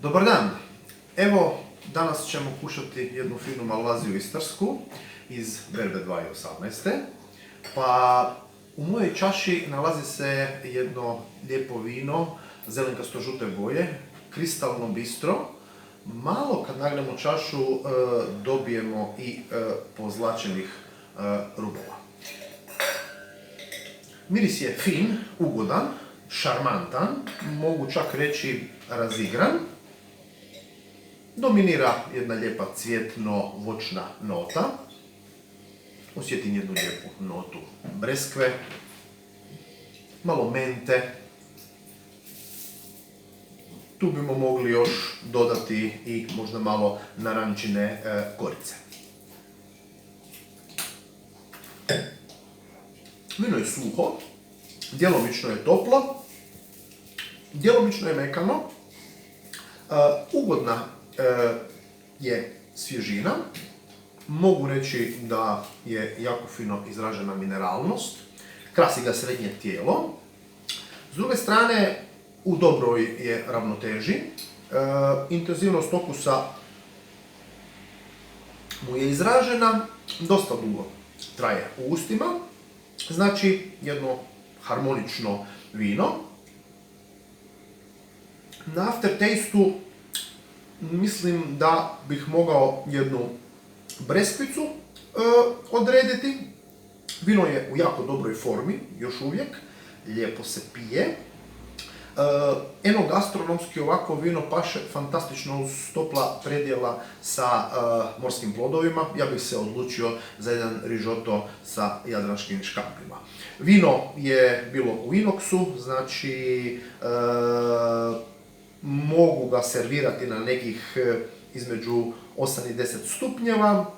Dobar dan! Evo, danas ćemo kušati jednu finu malvaziju istarsku iz berbe 2018. Pa u mojoj čaši nalazi se jedno lijepo vino zelenkasto-žute boje, kristalno bistro. Malo kad nagnemo čašu dobijemo i pozlačenih rubova. Miris je fin, ugodan, šarmantan, mogu čak reći razigran. Dominira jedna lijepa cvjetno-voćna nota. Osjetim jednu lijepu notu breskve, malo mente. Tu bimo mogli još dodati i možda malo narančine korice. Vino je suho, djelomično je toplo, djelomično je mekano, ugodna je svježina, mogu reći da je jako fino izražena mineralnost, krasi ga srednje tijelo. S druge strane, u dobroj je ravnoteži, intenzivnost okusa mu je izražena, dosta dugo traje u ustima, znači jedno harmonično vino. Na aftertastu mislim da bih mogao jednu breskvicu odrediti. Vino je u jako dobroj formi, još uvijek, lijepo se pije. Enogastronomski ovako vino paše fantastično uz topla predjela sa morskim plodovima. Ja bih se odlučio za jedan rižoto sa jadranskim škampima. Vino je bilo u inoksu, znači mogu ga servirati na nekih između 8 i 10 stupnjeva.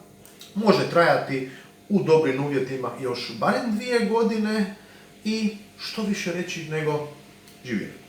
Može trajati u dobrim uvjetima još barem 2 godine i što više reći nego živjeti.